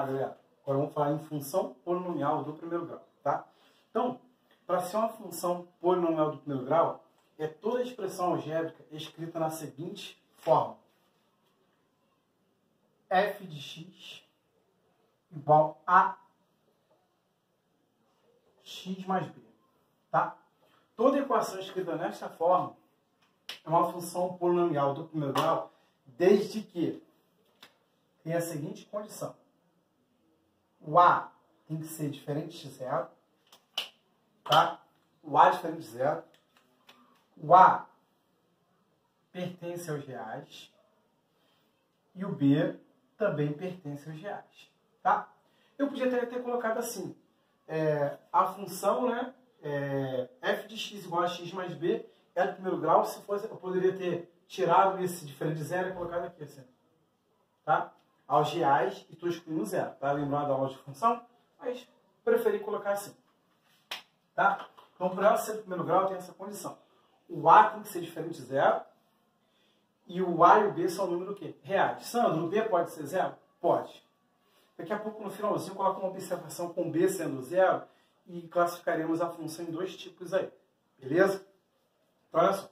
galera? Agora vamos falar em função polinomial do primeiro grau, tá? Então, para ser uma função polinomial do primeiro grau, é toda a expressão algébrica escrita na seguinte forma. F de x igual a x mais b, tá? Toda equação escrita nesta forma é uma função polinomial do primeiro grau, desde que tenha a seguinte condição. O a tem que ser diferente de zero, tá? O a diferente de zero. O a pertence aos reais e o b também pertence aos reais, tá? Eu podia ter colocado assim, a função, né, f de x igual a x mais b é do primeiro grau. Se fosse, eu poderia ter tirado esse diferente de zero e colocado aqui assim, tá? Aos reais e estou excluindo zero, tá? Lembrando da aula de função, mas preferi colocar assim, tá? Então, por ela ser do primeiro grau, tem essa condição. O a tem que ser diferente de zero e o a e o b são o número do quê? Reais. Sandro, o b pode ser zero? Pode. Daqui a pouco, no finalzinho, eu coloco uma observação com b sendo zero e classificaremos a função em dois tipos aí. Beleza? Então, olha só.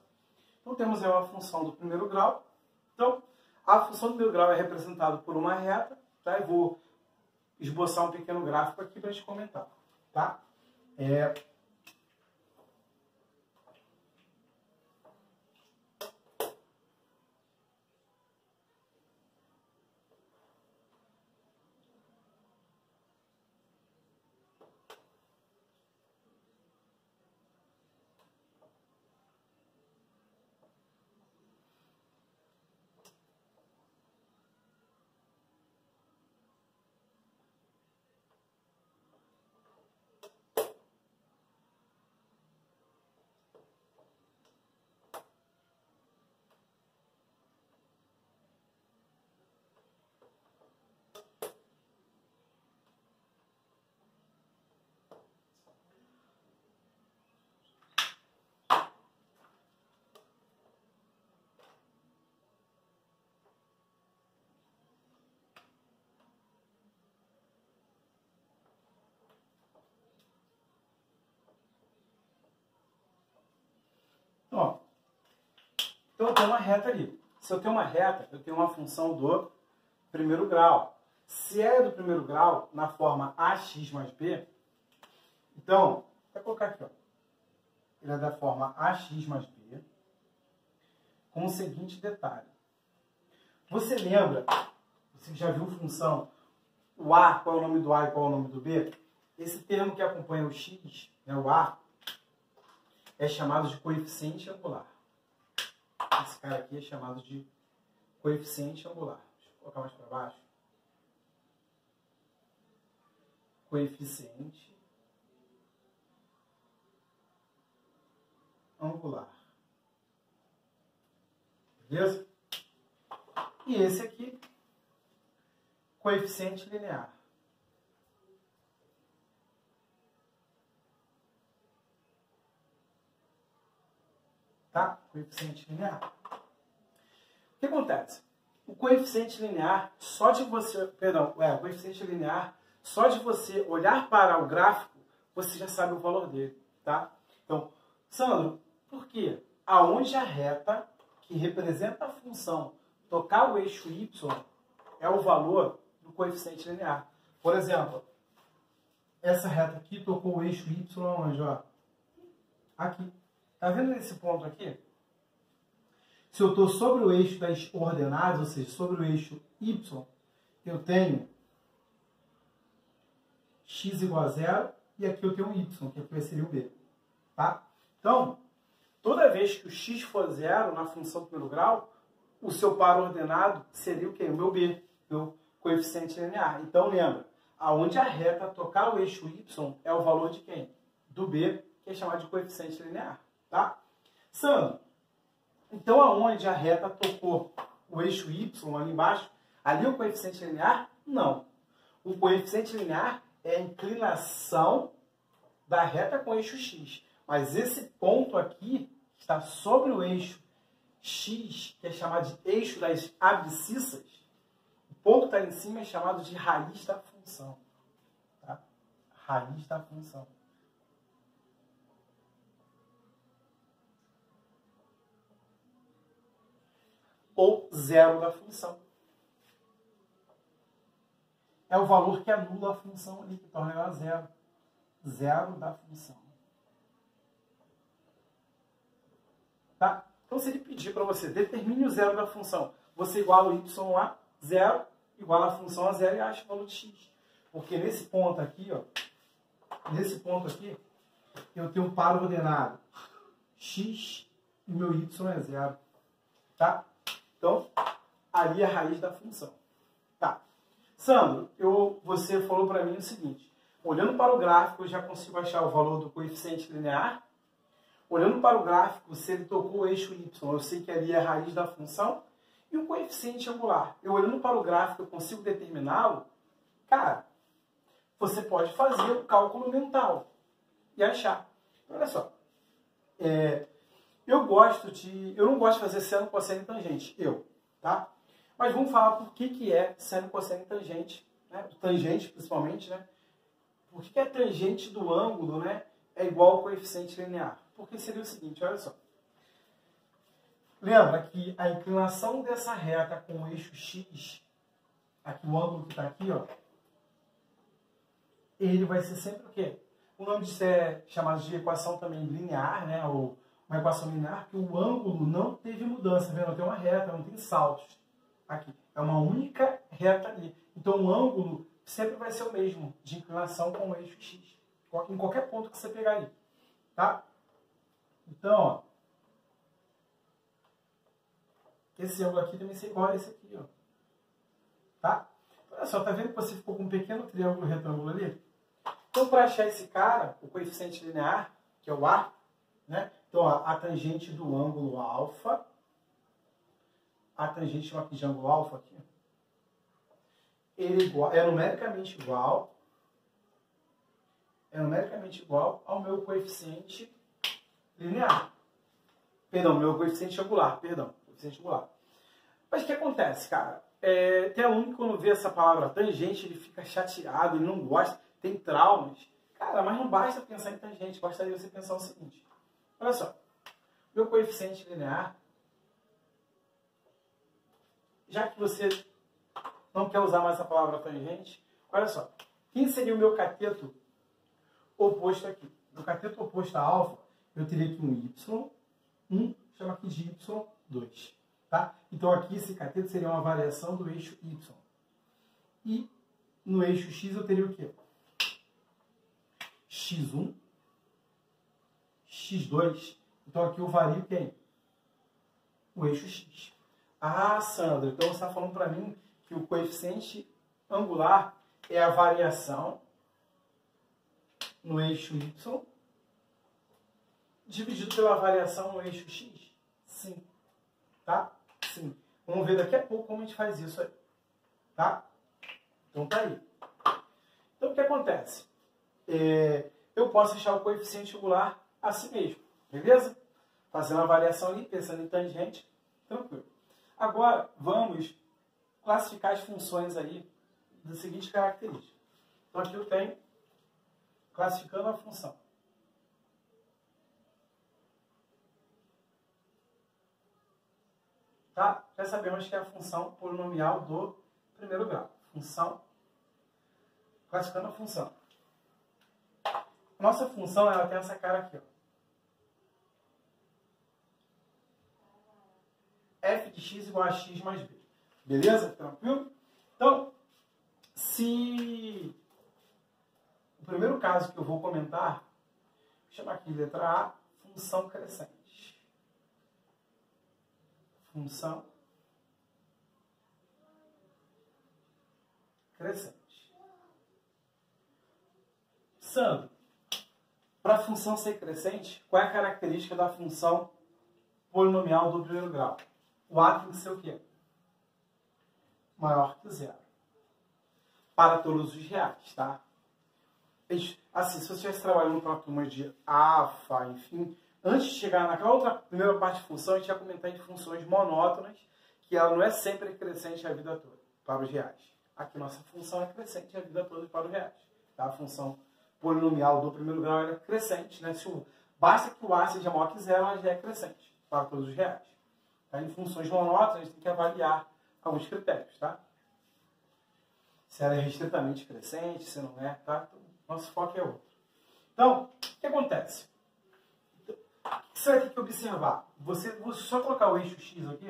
Então, temos aí uma função do primeiro grau. Então, a função do primeiro grau é representada por uma reta, tá? Eu vou esboçar um pequeno gráfico aqui para a gente comentar, tá? Ó, então eu tenho uma reta ali. Se eu tenho uma reta, eu tenho uma função do primeiro grau. Se é do primeiro grau, na forma ax mais b, então, vou colocar aqui, ó. Ele é da forma ax mais b, com o seguinte detalhe. Você lembra, você já viu função, o a, qual é o nome do a e qual é o nome do b? Esse termo que acompanha o x, né, o a, é chamado de coeficiente angular. Esse cara aqui é chamado de coeficiente angular. Deixa eu colocar mais para baixo. Coeficiente angular. Beleza? E esse aqui, coeficiente linear. Tá? Coeficiente linear. O que acontece? O coeficiente linear, só de você... o coeficiente linear, só de você olhar para o gráfico, você já sabe o valor dele, tá? Então, Sandro, por quê? Aonde a reta que representa a função tocar o eixo y é o valor do coeficiente linear. Por exemplo, essa reta aqui tocou o eixo y onde, ó? Aqui. Tá vendo esse ponto aqui? Se eu estou sobre o eixo das ordenadas, ou seja, sobre o eixo y, eu tenho x igual a 0 e aqui eu tenho y, que aqui seria o b. Tá? Então, toda vez que o x for 0 na função do primeiro grau, o seu par ordenado seria o quê? O meu b, meu coeficiente linear. Então, lembra, aonde a reta tocar o eixo y é o valor de quem? Do b, que é chamado de coeficiente linear. Tá? Sandro, então aonde a reta tocou o eixo y ali embaixo, ali é o coeficiente linear? Não. O coeficiente linear é a inclinação da reta com o eixo x. Mas esse ponto aqui está sobre o eixo x, que é chamado de eixo das abscissas. O ponto que está em cima é chamado de raiz da função. função. Tá? Raiz da função. Ou zero da função. É o valor que anula a função ali, que torna ela zero. Zero da função. Tá? Então, se ele pedir para você, determine o zero da função, você iguala o y a zero, iguala a função a zero e acha o valor de x. Porque nesse ponto aqui, ó, eu tenho um par ordenado x e meu y é zero. Tá? Então, ali é a raiz da função. Tá. Sandro, você falou para mim o seguinte, olhando para o gráfico, eu já consigo achar o valor do coeficiente linear. Olhando para o gráfico, se ele tocou o eixo y, eu sei que ali é a raiz da função. E o coeficiente angular, eu olhando para o gráfico, eu consigo determiná-lo? Cara, você pode fazer o cálculo mental e achar. Olha só, eu não gosto de fazer seno, cosseno e tangente, tá? Mas vamos falar por que é seno, cosseno e tangente, né? Tangente, principalmente, né? Por que a tangente do ângulo, né, é igual ao coeficiente linear? Porque seria o seguinte, olha só. Lembra que a inclinação dessa reta com o eixo x, aqui o ângulo que está aqui, ó, ele vai ser sempre o quê? O nome disso é chamado de equação também linear, né? Ou uma equação linear, que o ângulo não teve mudança, vendo? Tem uma reta, não tem saltos. Aqui. É uma única reta ali. Então o ângulo sempre vai ser o mesmo, de inclinação com o eixo x. Em qualquer ponto que você pegar ali. Tá? Então, ó. Esse ângulo aqui também é igual a esse aqui, ó. Tá? Olha só, tá vendo que você ficou com um pequeno triângulo retângulo ali? Então, para achar esse cara, o coeficiente linear, que é o A, né? Então, ó, a tangente do ângulo alfa, a tangente chama aqui de ângulo alfa, aqui, ele é numericamente igual ao meu coeficiente linear. Perdão, meu coeficiente angular, Mas o que acontece, cara? Tem aluno que quando vê essa palavra tangente, ele fica chateado, ele não gosta, tem traumas. Cara, mas não basta pensar em tangente, bastaria você pensar o seguinte. Olha só, meu coeficiente linear, já que você não quer usar mais a palavra tangente, olha só, quem seria o meu cateto oposto aqui? No cateto oposto a alfa, eu teria aqui um y, chama aqui de y2. Tá? Então aqui esse cateto seria uma variação do eixo y. E no eixo x eu teria o quê? x1, x2. Então aqui eu vario quem? O eixo x. Ah, Sandra, então você está falando para mim que o coeficiente angular é a variação no eixo y dividido pela variação no eixo x? Sim. Tá? Sim. Vamos ver daqui a pouco como a gente faz isso aí. Tá? Então tá aí. Então o que acontece? Eu posso achar o coeficiente angular assim mesmo. Beleza? Fazendo a variação ali, pensando em tangente. Tranquilo. Agora, vamos classificar as funções aí da seguinte característica. Então aqui eu tenho classificando a função. Tá? Já sabemos que é a função polinomial do primeiro grau. Função, classificando a função. Nossa função, ela tem essa cara aqui, ó. F de x igual a x mais b. Beleza? Tranquilo? Então, se o primeiro caso que eu vou comentar, vou chamar aqui de letra A, função crescente. Função crescente. Sandro, para a função ser crescente, qual é a característica da função polinomial do primeiro grau? O A tem que ser o quê? Maior que zero. Para todos os reais, tá? Assim, se você estivesse trabalhando para turmas de alfa, enfim, antes de chegar naquela outra primeira parte de função, a gente ia comentar em funções monótonas, que ela não é sempre crescente a vida toda, para os reais. aqui nossa função é crescente a vida toda para os reais. Tá? A função polinomial do primeiro grau é crescente. Né? Basta que o A seja maior que zero, ela já é crescente para todos os reais. Tá? Em funções monótonas, a gente tem que avaliar alguns critérios. Tá? Se ela é restritamente crescente, se não é. Tá? Então, nosso foco é outro. Então, o que acontece? O que você vai ter que observar? Você só colocar o eixo X aqui.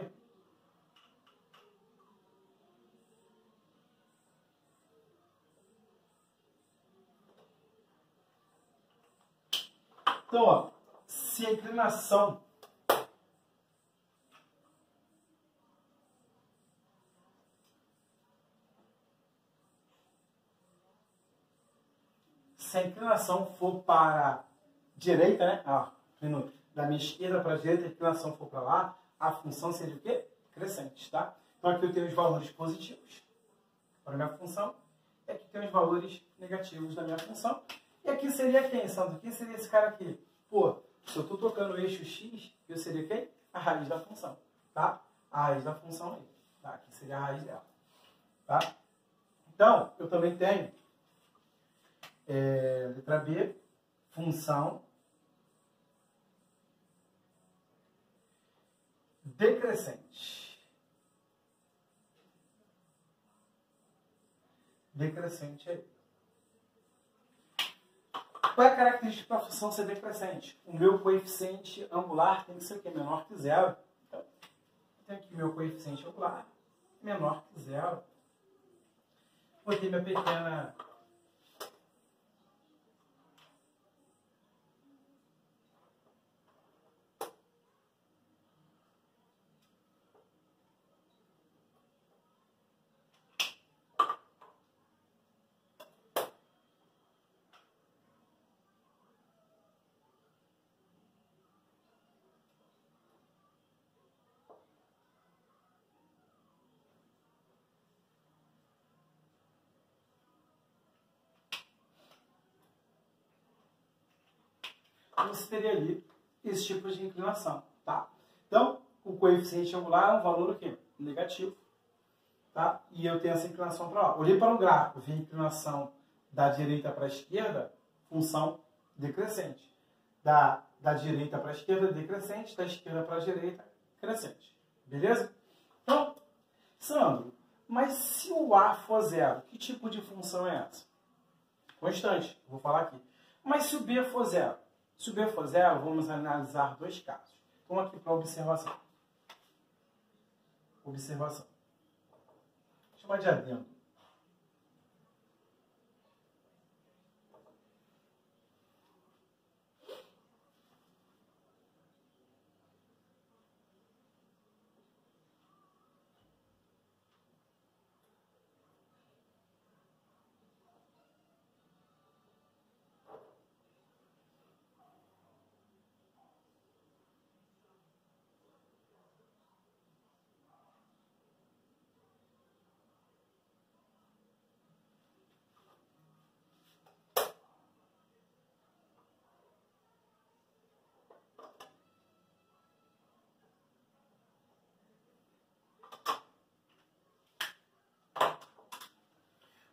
Então, ó, se a inclinação for para a direita, né? Da minha esquerda para a direita, a inclinação for para lá, a função seria o quê? Crescente, tá? Então aqui eu tenho os valores positivos para a minha função, e aqui tem os valores negativos da minha função. E aqui seria quem, Sandro? Quem seria esse cara aqui? Pô, se eu estou tocando o eixo X, eu seria quem? A raiz da função, tá? A raiz da função aí, tá? Aqui seria a raiz dela, tá? Então, eu também tenho letra B, função decrescente. Decrescente aí. Qual é a característica para a função ser decrescente? O meu coeficiente angular tem que ser o quê? Menor que zero. Então, eu tenho aqui meu coeficiente angular menor que zero. Vou ter minha pequena você teria ali esse tipo de inclinação, tá? Então, o coeficiente angular é um valor o quê? Negativo, tá? E eu tenho essa inclinação para lá. Olhei para o gráfico, vi a inclinação da direita para a esquerda, função decrescente. Da direita para a esquerda, decrescente. Da esquerda para a direita, crescente. Beleza? Então, Sandro, mas se o A for zero, que tipo de função é essa? Constante, vou falar aqui. Mas se o B for zero? Se o B for zero, vamos analisar dois casos. Então, aqui para observação. Observação. Vou chamar de adendo.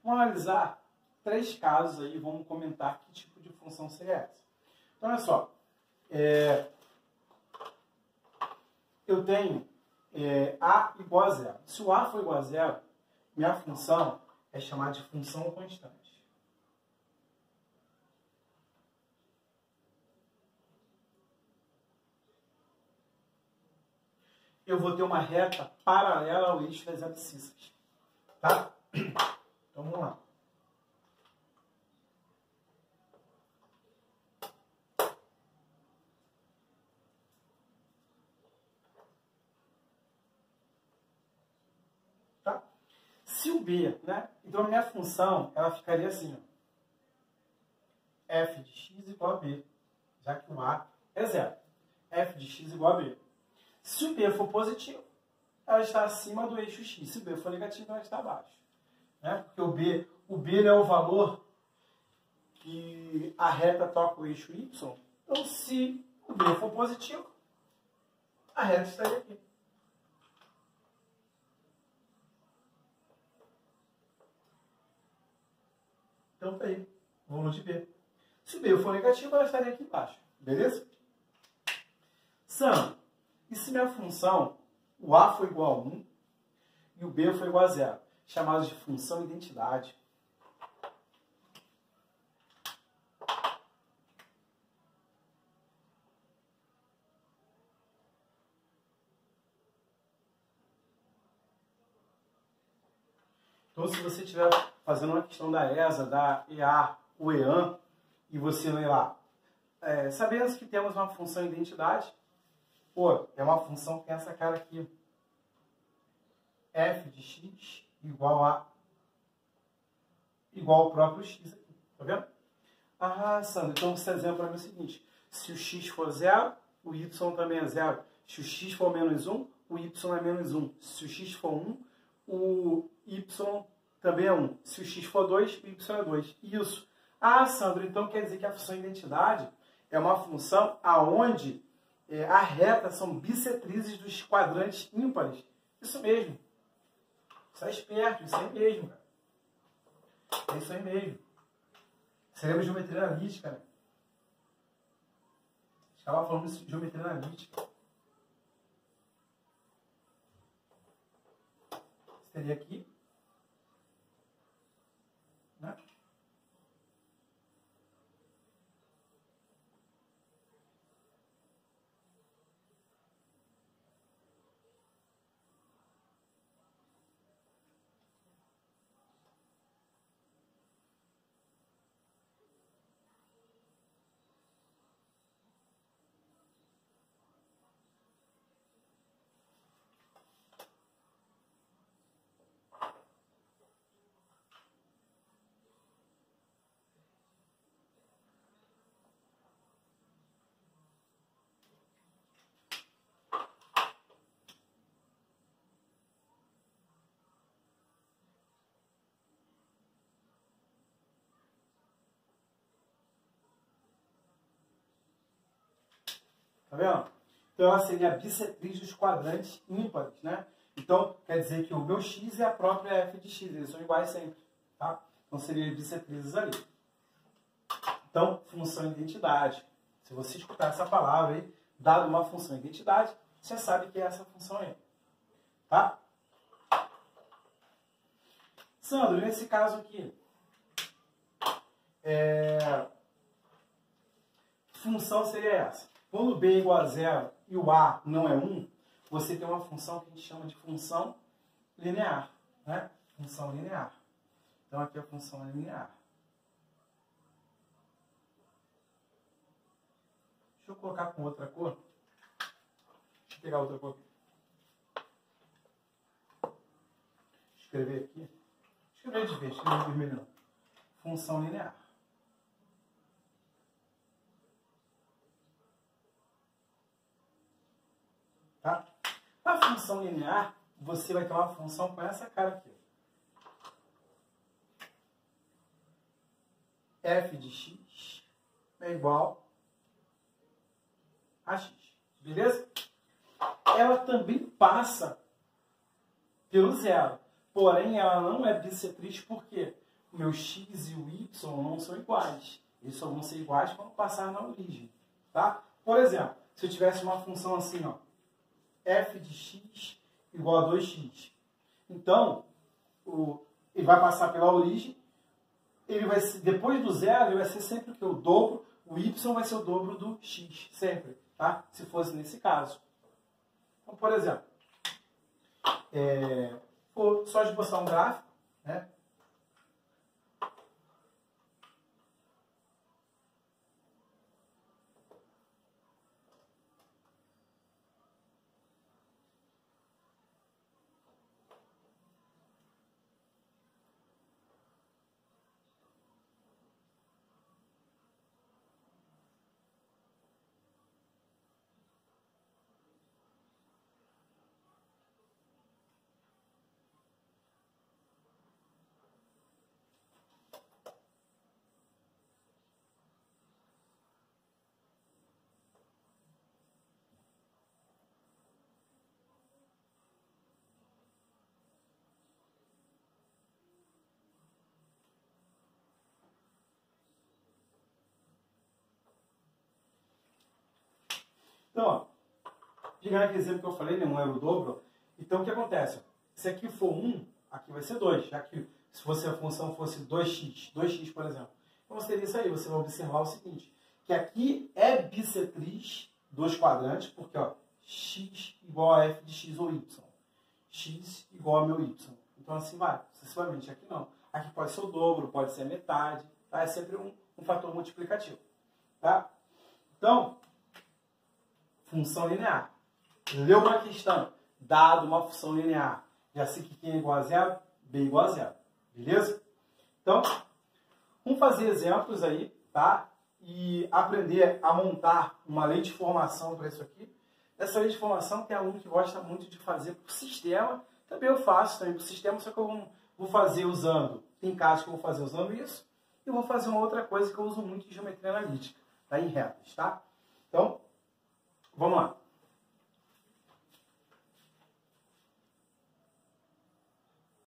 Vamos analisar três casos aí, vamos comentar que tipo de função seria essa. Então, olha só. Eu tenho A igual a zero. Se o A for igual a zero, minha função é chamada de função constante. Eu vou ter uma reta paralela ao eixo das abscissas. Tá? Então, vamos lá. Tá? Se o B, né? Então, a minha função, ela ficaria assim, ó. F de x igual a B, já que o A é zero. F de x igual a B. Se o B for positivo, ela está acima do eixo x. Se o B for negativo, ela está abaixo. Né? Porque o B é o valor que a reta toca o eixo y. Então, se o B for positivo, a reta estaria aqui. Então tá aí, volume de B. Se o B for negativo, ela estaria aqui embaixo. Beleza? Sandro, e se minha função, o A foi igual a 1 e o B foi igual a 0? Chamado de função identidade. Então, se você estiver fazendo uma questão da ESA, da EA, o EAN, e você lê lá, sabemos que temos uma função identidade, pô, é uma função que tem essa cara aqui, f de x igual ao próprio x aqui, tá vendo? Ah, Sandro, então esse exemplo é o seguinte, se o x for 0, o y também é 0. Se o x for menos 1, o y é menos 1. Se o x for 1, o y também é 1. Se o x for 2, o y é 2. Isso. Ah, Sandro, então quer dizer que a função identidade é uma função aonde a reta são bissetrizes dos quadrantes ímpares. Isso mesmo. Você é esperto, isso aí mesmo, cara. É isso aí mesmo. Você lembra de geometria analítica, né? Estava falando de geometria analítica. Você teria aqui, né? Tá vendo? Então ela seria a bissetriz dos quadrantes ímpares, né? Então quer dizer que o meu x é a própria f de x, eles são iguais sempre, tá? Então seriam bissetrizes ali. Então, função identidade. Se você escutar essa palavra aí, dado uma função identidade, você sabe que é essa função aí, tá? Sandro, nesse caso aqui, que função seria essa? Quando b é igual a 0 e o a não é 1, você tem uma função que a gente chama de função linear, né? Função linear. Então aqui é a função linear. Deixa eu colocar com outra cor. Deixa eu pegar outra cor aqui. Escrever aqui. Escrever de vez, escrever vermelho não. Função linear. Tá? A função linear, você vai ter uma função com essa cara aqui. F de x é igual a x. Beleza? Ela também passa pelo zero. Porém, ela não é bissetriz porque o meu x e o y não são iguais. Eles só vão ser iguais quando passar na origem. Tá? Por exemplo, se eu tivesse uma função assim, ó, f de x igual a 2x. Então, ele vai passar pela origem, ele vai ser, depois do zero, ele vai ser sempre o que? O dobro, o y vai ser o dobro do x, sempre, tá? Se fosse nesse caso. Então, por exemplo, só esboçar um gráfico, né? Então, ó, pegando aquele exemplo que eu falei, né, 1 era o dobro. Então, o que acontece? Se aqui for 1, aqui vai ser 2, já que se fosse a função fosse 2x, por exemplo. Então, você teria isso aí, você vai observar o seguinte, que aqui é bissetriz dos quadrantes, porque ó, x igual a f de x ou y. X igual a meu y. Então, assim vai, sucessivamente. Aqui não. Aqui pode ser o dobro, pode ser a metade, tá? É sempre um fator multiplicativo, tá? Então, função linear. Leu uma questão, dado uma função linear, já sei que Q é igual a zero, B é igual a zero. Beleza? Então, vamos fazer exemplos aí, tá? E aprender a montar uma lei de formação para isso aqui. Essa lei de formação tem aluno que gosta muito de fazer por sistema. Também eu faço também por sistema, só que eu vou fazer usando. Tem casos que eu vou fazer usando isso. E eu vou fazer uma outra coisa que eu uso muito em geometria analítica, tá? Em retas, tá? Então,